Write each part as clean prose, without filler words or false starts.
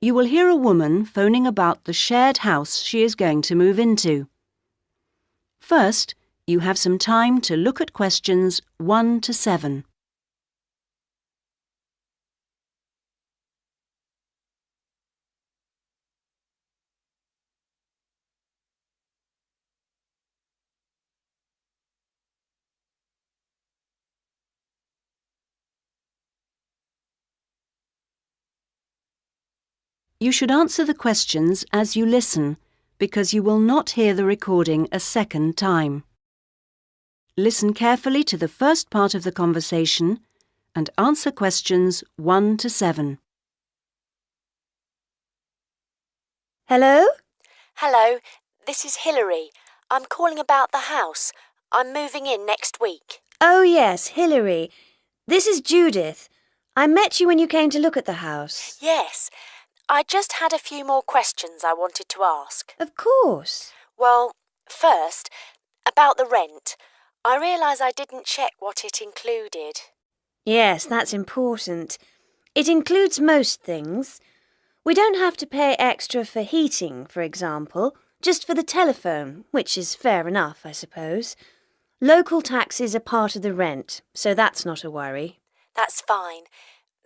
You will hear a woman phoning about the shared house she is going to move into. First, you have some time to look at questions 1 to 7. You should answer the questions as you listen, because you will not hear the recording a second time. Listen carefully to the first part of the conversation and answer questions 1 to 7. Hello? Hello, this is Hilary. I'm calling about the house. I'm moving in next week. Oh, yes, Hilary. This is Judith. I met you when you came to look at the house. Yes, I just had a few more questions I wanted to ask. Of course. Well, first, about the rent. I realise I didn't check what it included. Yes, that's important. It includes most things. We don't have to pay extra for heating, for example, just for the telephone, which is fair enough, I suppose. Local taxes are part of the rent, so that's not a worry. That's fine.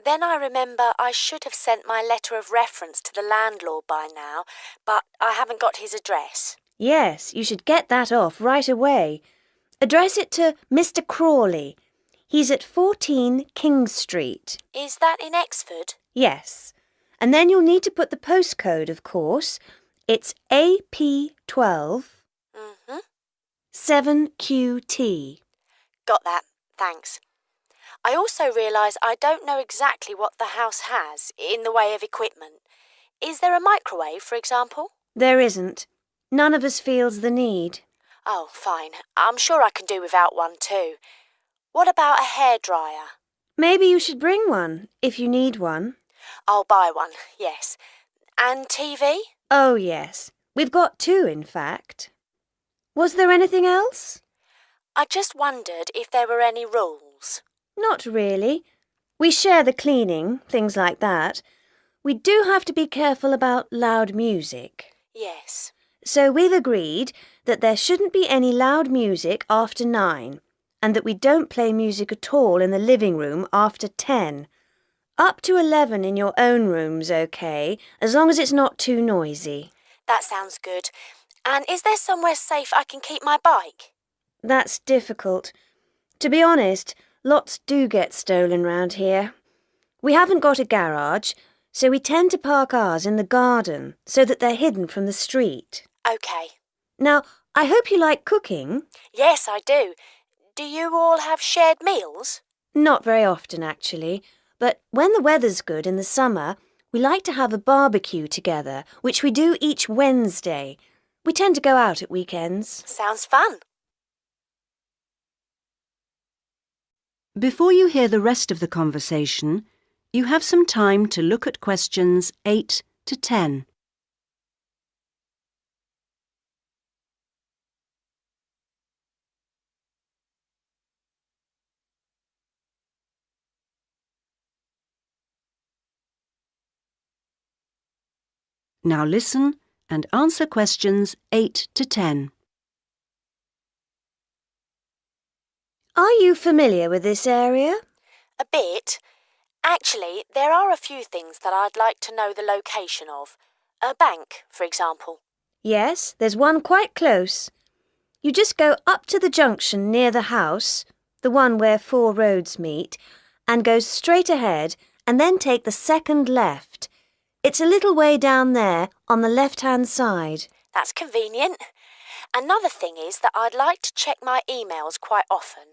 Then I remember I should have sent my letter of reference to the landlord by now, but I haven't got his address. Yes, you should get that off right away. Address it to Mr. Crawley. He's at 14 King Street. Is that in Exford? Yes. And then you'll need to put the postcode, of course. It's AP12 7QT. Got that, thanks. I also realise I don't know exactly what the house has in the way of equipment. Is there a microwave, for example? There isn't. None of us feels the need. Oh, fine. I'm sure I can do without one too. What about a hairdryer? Maybe you should bring one, if you need one. I'll buy one, yes. And TV? Oh, yes. We've got 2, in fact. Was there anything else? I just wondered if there were any rules. Not really. We share the cleaning, things like that. We do have to be careful about loud music. Yes. So we've agreed that there shouldn't be any loud music after 9, and that we don't play music at all in the living room after 10. Up to 11 in your own room's okay, as long as it's not too noisy. That sounds good. And is there somewhere safe I can keep my bike? That's difficult. To be honest, lots do get stolen round here. We haven't got a garage, so we tend to park ours in the garden so that they're hidden from the street. OK. Now, I hope you like cooking. Yes, I do. Do you all have shared meals? Not very often, actually. But when the weather's good in the summer, we like to have a barbecue together, which we do each Wednesday. We tend to go out at weekends. Sounds fun. Before you hear the rest of the conversation, you have some time to look at questions 8 to 10. Now listen and answer questions 8 to 10. Are you familiar with this area? A bit. Actually, there are a few things that I'd like to know the location of. A bank, for example. Yes, there's one quite close. You just go up to the junction near the house, the one where 4 roads meet, and go straight ahead and then take the second left. It's a little way down there on the left-hand side. That's convenient. Another thing is that I'd like to check my emails quite often.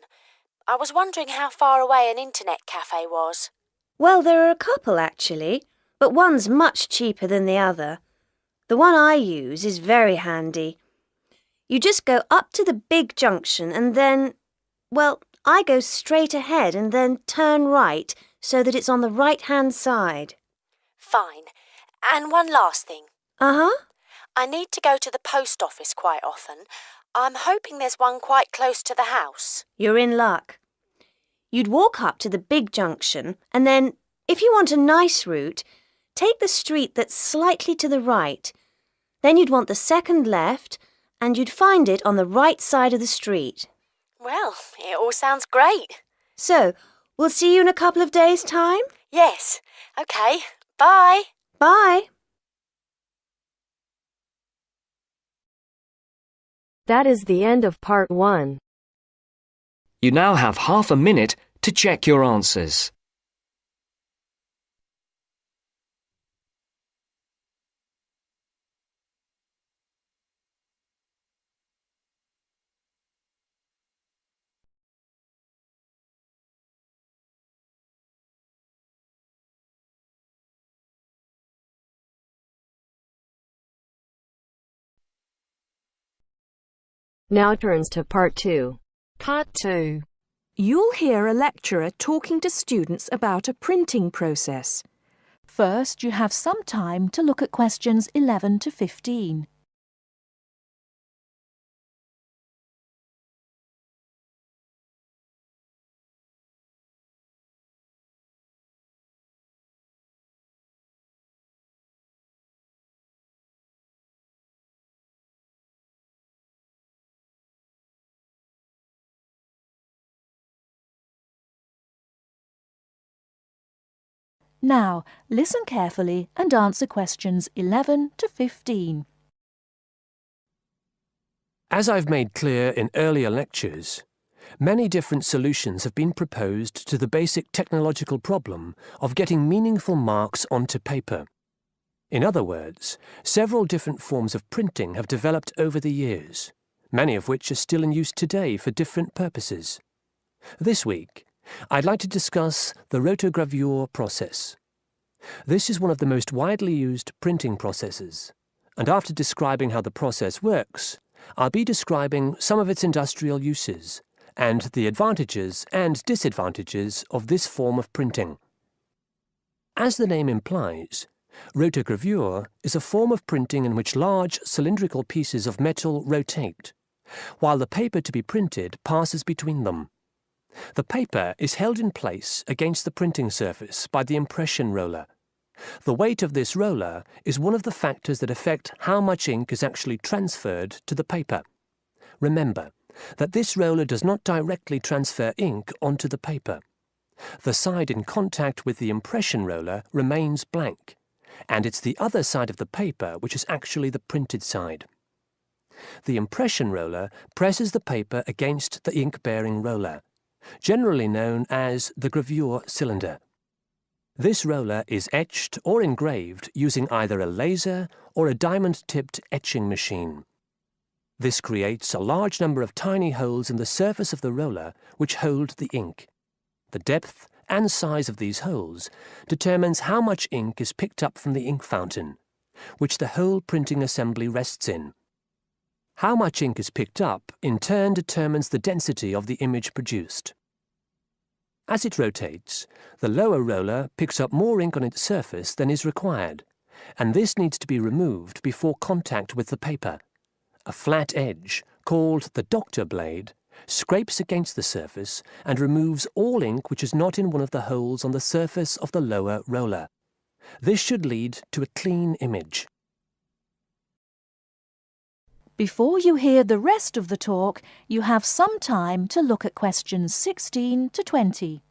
I was wondering how far away an internet cafe was. Well, there are a couple actually, but one's much cheaper than the other. The one I use is very handy. You just go up to the big junction and then, well, I go straight ahead and then turn right so that it's on the right-hand side. Fine. And one last thing. Uh-huh. I need to go to the post office quite often. I'm hoping there's one quite close to the house. You're in luck. You'd walk up to the big junction and then, if you want a nice route, take the street that's slightly to the right. Then you'd want the second left, and you'd find it on the right side of the street. Well, it all sounds great. So, we'll see you in a couple of days' time? Yes. OK. Bye. Bye. That is the end of part 1. You now have half a minute to check your answers. Now turns to part 2. Part 2. You'll hear a lecturer talking to students about a printing process. First, you have some time to look at questions 11 to 15. Now, listen carefully and answer questions 11 to 15. As I've made clear in earlier lectures, many different solutions have been proposed to the basic technological problem of getting meaningful marks onto paper. In other words, several different forms of printing have developed over the years, many of which are still in use today for different purposes. This week, I'd like to discuss the rotogravure process. This is one of the most widely used printing processes, and after describing how the process works, I'll be describing some of its industrial uses and the advantages and disadvantages of this form of printing. As the name implies, rotogravure is a form of printing in which large cylindrical pieces of metal rotate, while the paper to be printed passes between them. The paper is held in place against the printing surface by the impression roller. The weight of this roller is one of the factors that affect how much ink is actually transferred to the paper. Remember that this roller does not directly transfer ink onto the paper. The side in contact with the impression roller remains blank, and it's the other side of the paper which is actually the printed side. The impression roller presses the paper against the ink-bearing roller, generally known as the gravure cylinder. This roller is etched or engraved using either a laser or a diamond-tipped etching machine. This creates a large number of tiny holes in the surface of the roller which hold the ink. The depth and size of these holes determines how much ink is picked up from the ink fountain, which the whole printing assembly rests in. How much ink is picked up, in turn, determines the density of the image produced. As it rotates, the lower roller picks up more ink on its surface than is required, and this needs to be removed before contact with the paper. A flat edge, called the doctor blade, scrapes against the surface and removes all ink which is not in one of the holes on the surface of the lower roller. This should lead to a clean image. Before you hear the rest of the talk, you have some time to look at questions 16 to 20.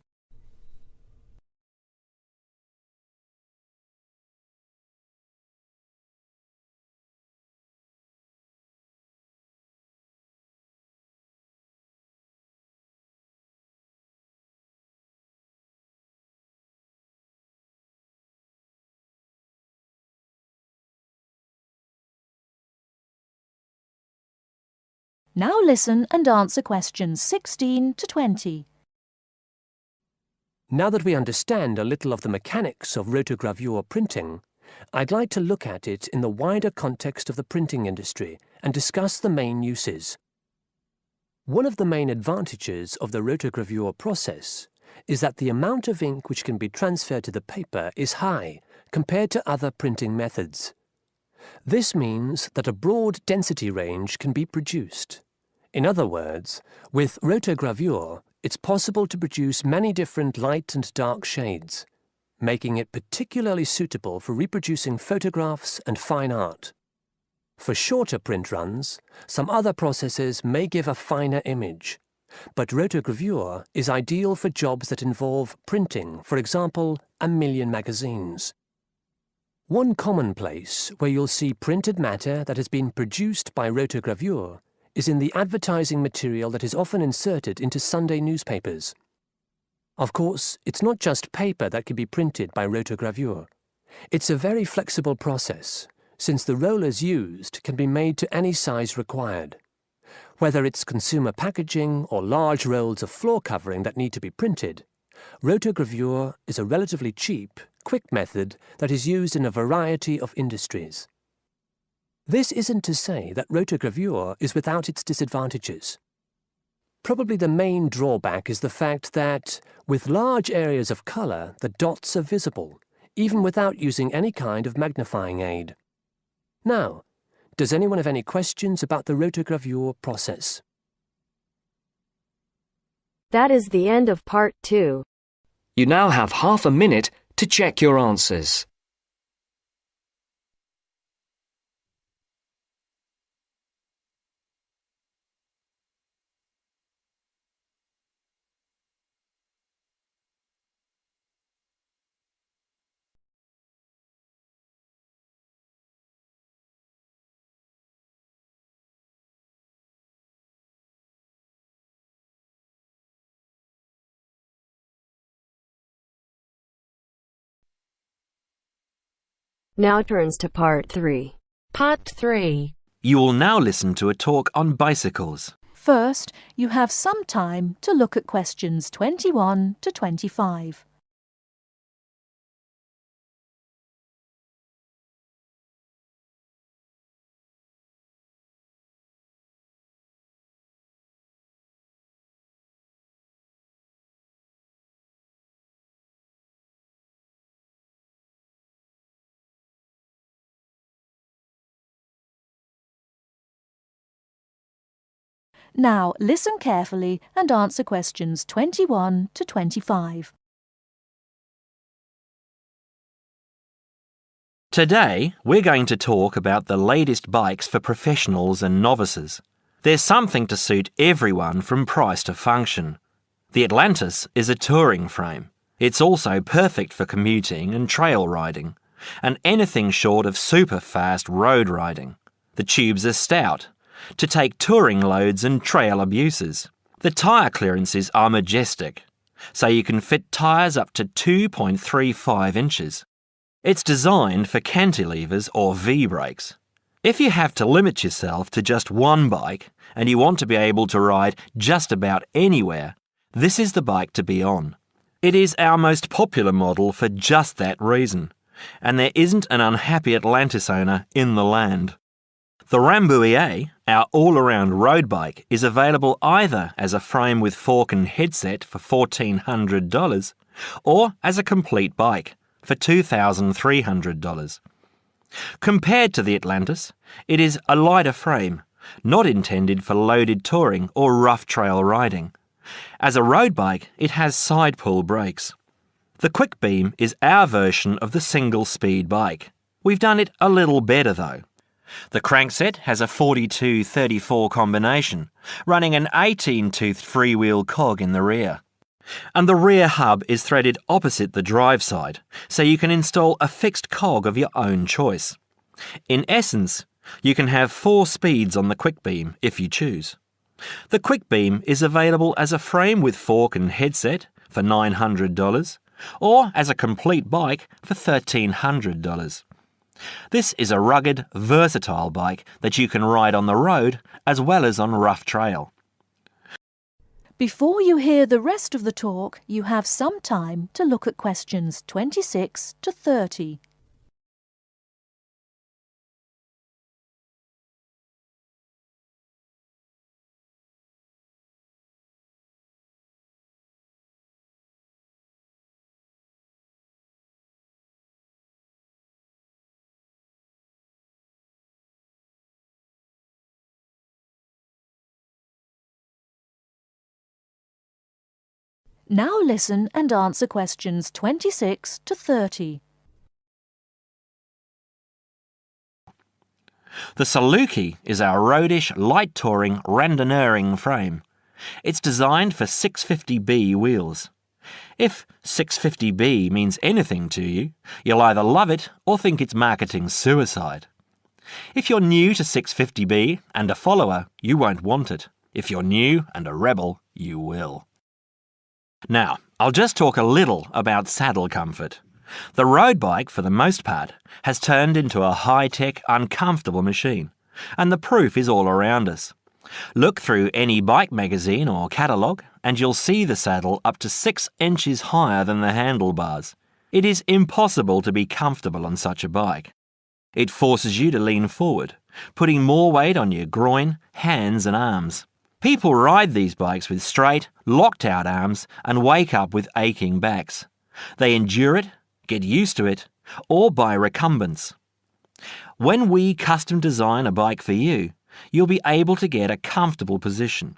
Now listen and answer questions 16 to 20. Now that we understand a little of the mechanics of rotogravure printing, I'd like to look at it in the wider context of the printing industry and discuss the main uses. One of the main advantages of the rotogravure process is that the amount of ink which can be transferred to the paper is high compared to other printing methods. This means that a broad density range can be produced. In other words, with rotogravure, it's possible to produce many different light and dark shades. making it particularly suitable for reproducing photographs and fine art. For shorter print runs, some other processes may give a finer image, but rotogravure is ideal for jobs that involve printing, for example, 1,000,000 magazines. One common place where you'll see printed matter that has been produced by rotogravure is in the advertising material that is often inserted into Sunday newspapers. Of course, it's not just paper that can be printed by rotogravure. It's a very flexible process, since the rollers used can be made to any size required. Whether it's consumer packaging or large rolls of floor covering that need to be printed, rotogravure is a relatively cheap, quick method that is used in a variety of industries. This isn't to say that rotogravure is without its disadvantages. Probably the main drawback is the fact that, with large areas of colour, the dots are visible, even without using any kind of magnifying aid. Now, does anyone have any questions about the rotogravure process? That is the end of part 2. You now have half a minute to check your answers. Now turns to part 3. Part 3. You will now listen to a talk on bicycles. First, you have some time to look at questions 21 to 25. Now listen carefully and answer questions 21 to 25. Today, we're going to talk about the latest bikes for professionals and novices. There's something to suit everyone from price to function. The Atlantis is a touring frame. It's also perfect for commuting and trail riding, and anything short of super fast road riding. The tubes are stout, to take touring loads and trail abuses. The tyre clearances are majestic, so you can fit tyres up to 2.35 inches. It's designed for cantilevers or V-brakes. If you have to limit yourself to just one bike and you want to be able to ride just about anywhere, this is the bike to be on. It is our most popular model for just that reason, and there isn't an unhappy Atlantis owner in the land. The Rambouillet, our all-around road bike, is available either as a frame with fork and headset for $1,400 or as a complete bike for $2,300. Compared to the Atlantis, it is a lighter frame, not intended for loaded touring or rough trail riding. As a road bike, it has side pull brakes. The Quick Beam is our version of the single-speed bike. We've done it a little better though. The crankset has a 42-34 combination, running an 18-toothed freewheel cog in the rear. And the rear hub is threaded opposite the drive side, so you can install a fixed cog of your own choice. In essence, you can have 4 speeds on the Quick Beam if you choose. The Quick Beam is available as a frame with fork and headset for $900, or as a complete bike for $1,300. This is a rugged, versatile bike that you can ride on the road as well as on rough trail. Before you hear the rest of the talk, you have some time to look at questions 26 to 30. Now listen and answer questions 26 to 30. The Saluki is our roadish, light-touring, randonneuring frame. It's designed for 650B wheels. If 650B means anything to you, you'll either love it or think it's marketing suicide. If you're new to 650B and a follower, you won't want it. If you're new and a rebel, you will. Now, I'll just talk a little about saddle comfort. The road bike, for the most part, has turned into a high-tech, uncomfortable machine, and the proof is all around us. Look through any bike magazine or catalogue and you'll see the saddle up to 6 inches higher than the handlebars. It is impossible to be comfortable on such a bike. It forces you to lean forward, putting more weight on your groin, hands and arms. People ride these bikes with straight, locked-out arms and wake up with aching backs. They endure it, get used to it, or buy recumbents. When we custom design a bike for you, you'll be able to get a comfortable position.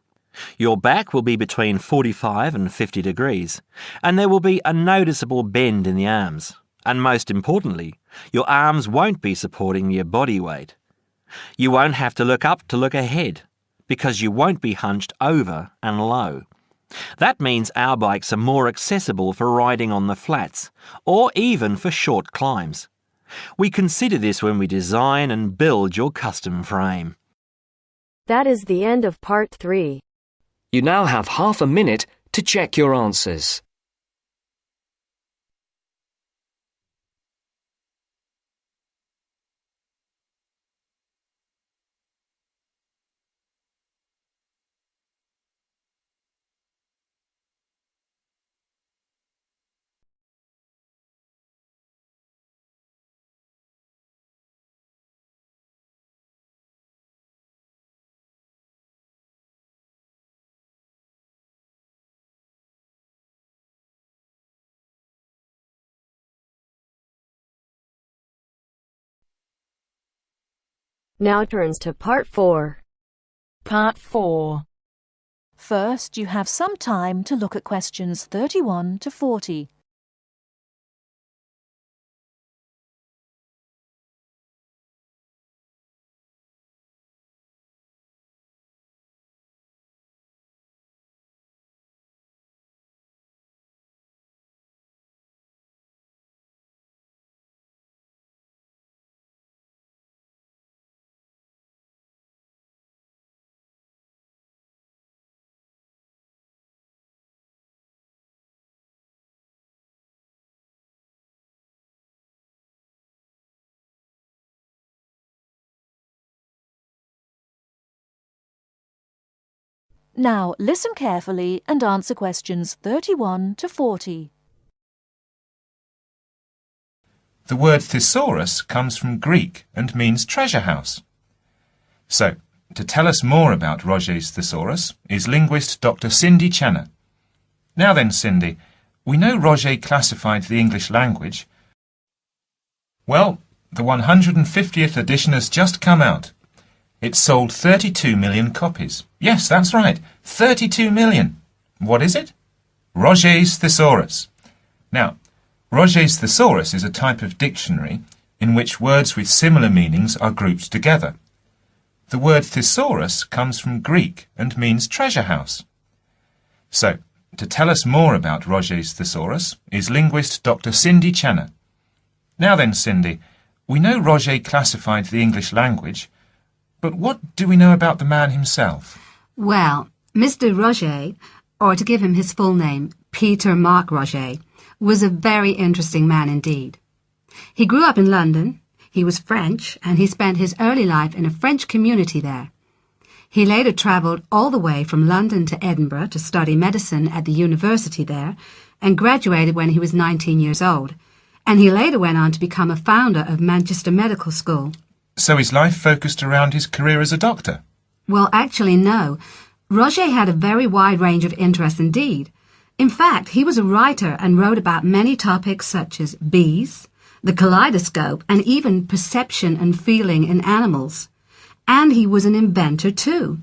Your back will be between 45 and 50 degrees, and there will be a noticeable bend in the arms. And most importantly, your arms won't be supporting your body weight. You won't have to look up to look ahead, because you won't be hunched over and low. That means our bikes are more accessible for riding on the flats, or even for short climbs. We consider this when we design and build your custom frame. That is the end of part 3. You now have half a minute to check your answers. Now turns to part 4. Part 4. First, you have some time to look at questions 31 to 40. Now listen carefully and answer questions 31 to 40. The word thesaurus comes from Greek and means treasure house. So, to tell us more about Roget's thesaurus is linguist Dr. Cindy Channer. Now then, Cindy, we know Roget classified the English language. Well, the 150th edition has just come out. It sold 32 million copies. Yes, that's right, 32 million. What is it? Roget's thesaurus. Now, Roget's thesaurus is a type of dictionary in which words with similar meanings are grouped together. The word thesaurus comes from Greek and means treasure house. So, to tell us more about Roget's thesaurus is linguist Dr. Cindy Channer. Now then, Cindy, we know Roget classified the English language, but what do we know about the man himself? Well, Mr. Roget, or to give him his full name, Peter Mark Roget, was a very interesting man indeed. He grew up in London, he was French, and he spent his early life in a French community there. He later travelled all the way from London to Edinburgh to study medicine at the university there, and graduated when he was 19 years old, and he later went on to become a founder of Manchester Medical School. So his life focused around his career as a doctor? Well, actually, no. Roget had a very wide range of interests indeed. In fact, he was a writer and wrote about many topics such as bees, the kaleidoscope, and even perception and feeling in animals. And he was an inventor too.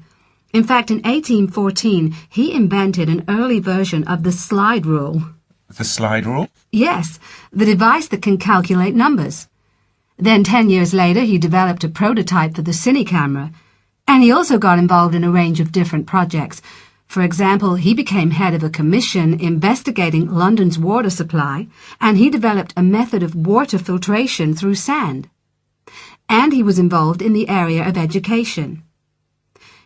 In fact, in 1814, he invented an early version of the slide rule. The slide rule? Yes, the device that can calculate numbers. Then 10 years later, he developed a prototype for the cine camera, and he also got involved in a range of different projects. For example, he became head of a commission investigating London's water supply, and he developed a method of water filtration through sand. And he was involved in the area of education.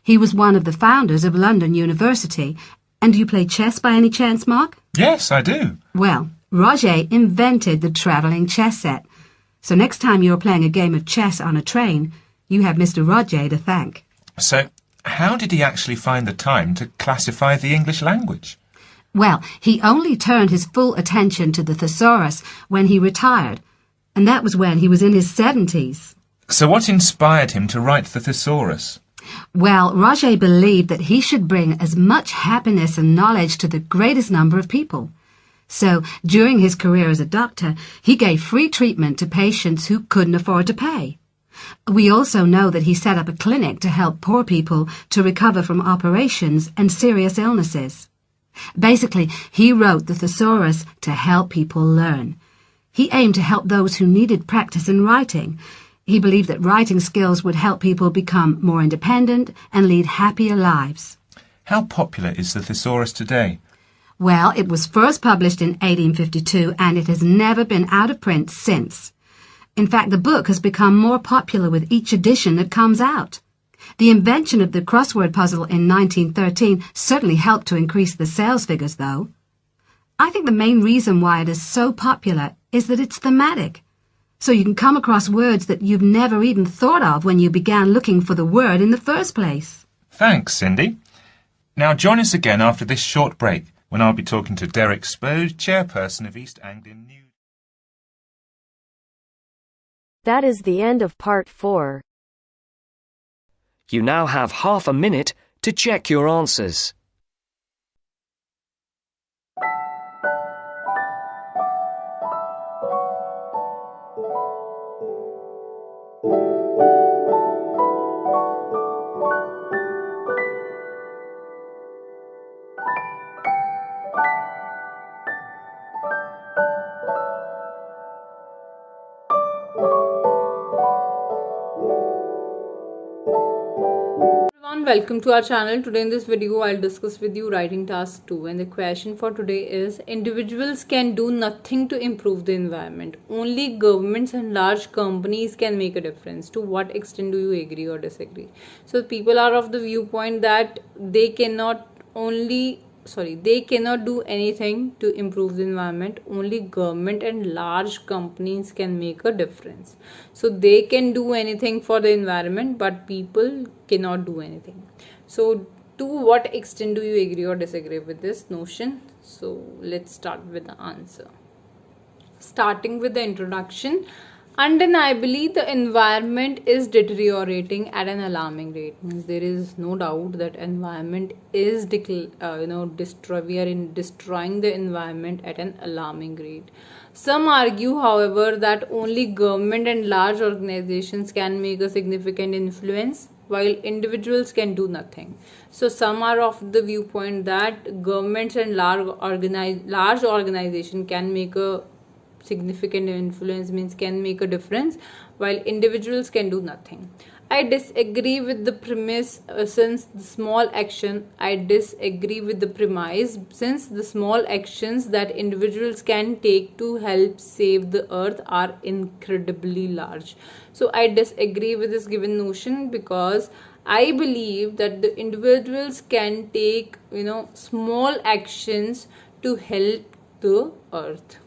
He was one of the founders of London University. And do you play chess by any chance, Mark? Yes, I do. Well, Roger invented the travelling chess set. So next time you're playing a game of chess on a train, you have Mr. Roger to thank. So, how did he actually find the time to classify the English language? Well, he only turned his full attention to the thesaurus when he retired, and that was when he was in his 70s. So what inspired him to write the thesaurus? Well, Roger believed that he should bring as much happiness and knowledge to the greatest number of people. So, during his career as a doctor, he gave free treatment to patients who couldn't afford to pay. We also know that he set up a clinic to help poor people to recover from operations and serious illnesses. Basically, he wrote the thesaurus to help people learn. He aimed to help those who needed practice in writing. He believed that writing skills would help people become more independent and lead happier lives. How popular is the thesaurus today? Well, it was first published in 1852 and it has never been out of print since. In fact, the book has become more popular with each edition that comes out. The invention of the crossword puzzle in 1913 certainly helped to increase the sales figures, though. I think the main reason why it is so popular is that it's thematic. So you can come across words that you've never even thought of when you began looking for the word in the first place. Thanks, Cindy. Now join us again after this short break when I'll be talking to Derek Spode, chairperson of East Anglian News. That is the end of part 4. You now have half a minute to check your answers. Welcome to our channel. Today in this video I'll discuss with you writing task 2, and the question for today is: individuals can do nothing to improve the environment. Only governments and large companies can make a difference. To what extent do you agree or disagree? So people are of the viewpoint that they cannot do anything to improve the environment. Only government and large companies can make a difference. So they can do anything for the environment, but people cannot do anything. So to what extent do you agree or disagree with this notion? So let's start with the answer. Starting with the introduction. Undeniably, the environment is deteriorating at an alarming rate. Means there is no doubt that environment is we are destroying the environment at an alarming rate. Some argue, however, that only government and large organizations can make a significant influence, while individuals can do nothing. So some are of the viewpoint that governments and large organization can make a significant influence, means can make a difference, while individuals can do nothing. I disagree with the premise since the small actions that individuals can take to help save the earth are incredibly large. So I disagree with this given notion because I believe that the individuals can take small actions to help the earth.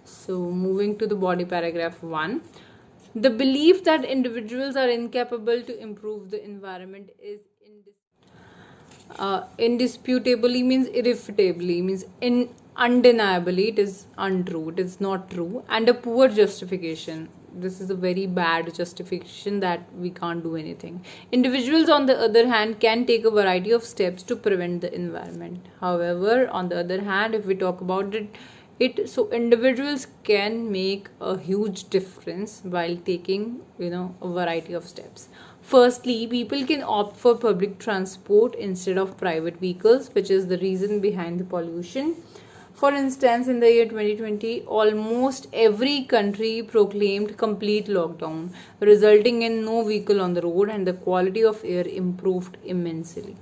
So moving to the body paragraph 1. The belief that individuals are incapable to improve the environment is indisputably, means irrefutably, means undeniably, it is untrue, it is not true, and a poor justification. This is a very bad justification that we can't do anything. Individuals, on the other hand, can take a variety of steps to prevent the environment. However, on the other hand, if we talk about it, So individuals can make a huge difference while taking a variety of steps. Firstly, people can opt for public transport instead of private vehicles, which is the reason behind the pollution. For instance, in the year 2020, almost every country proclaimed complete lockdown, resulting in no vehicle on the road, and the quality of air improved immensely.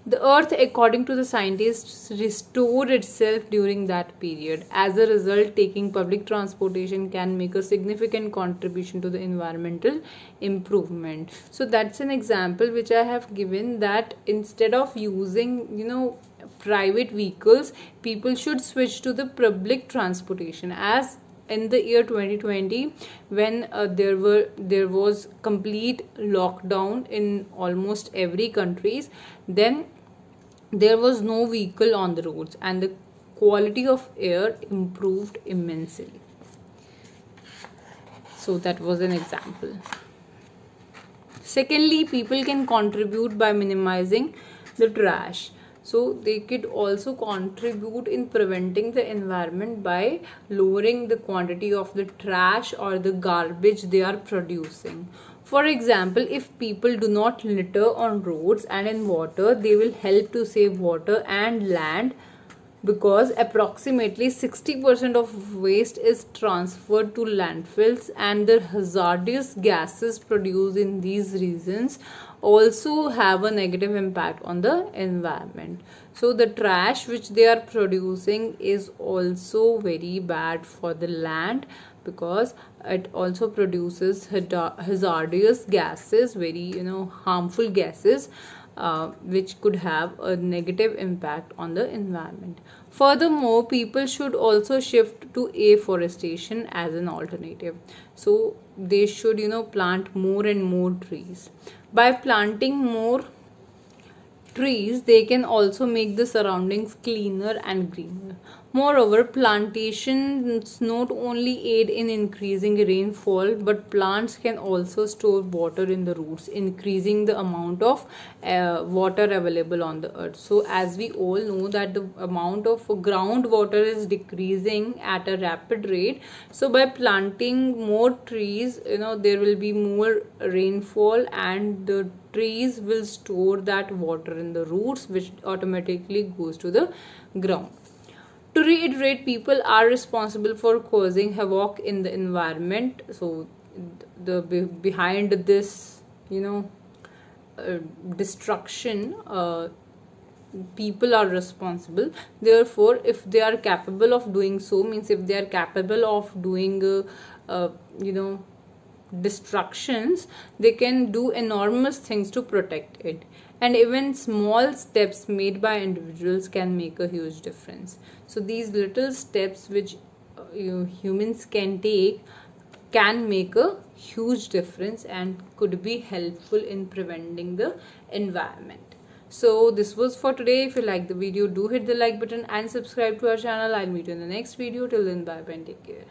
The earth, according to the scientists, restored itself during that period. As a result, taking public transportation can make a significant contribution to the environmental improvement. So that's an example which I have given, that instead of using private vehicles, people should switch to the public transportation. As in the year 2020, when there was complete lockdown in almost every countries, then there was no vehicle on the roads and the quality of air improved immensely. So that was an example. Secondly, people can contribute by minimizing the trash. So they could also contribute in preventing the environment by lowering the quantity of the trash or the garbage they are producing. For example, if people do not litter on roads and in water, they will help to save water and land, because approximately 60% of waste is transferred to landfills, and the hazardous gases produced in these regions also have a negative impact on the environment. So the trash which they are producing is also very bad for the land, because it also produces hazardous gases, very harmful gases, which could have a negative impact on the environment. Furthermore, people should also shift to afforestation as an alternative. So they should plant more and more trees. By planting more trees, they can also make the surroundings cleaner and greener. Moreover, plantations not only aid in increasing rainfall, but plants can also store water in the roots, increasing the amount of water available on the earth. So as we all know that the amount of groundwater is decreasing at a rapid rate. So by planting more trees, there will be more rainfall, and the trees will store that water in the roots, which automatically goes to the ground. To reiterate, people are responsible for causing havoc in the environment. So the behind this destruction, people are responsible. Therefore, if they are capable of doing so, means if they are capable of doing destructions, they can do enormous things to protect it. And even small steps made by individuals can make a huge difference. So these little steps which humans can take can make a huge difference and could be helpful in preventing the environment. So this was for today. If you like the video, do hit the like button and subscribe to our channel. I'll meet you in the next video. Till then, bye bye and take care.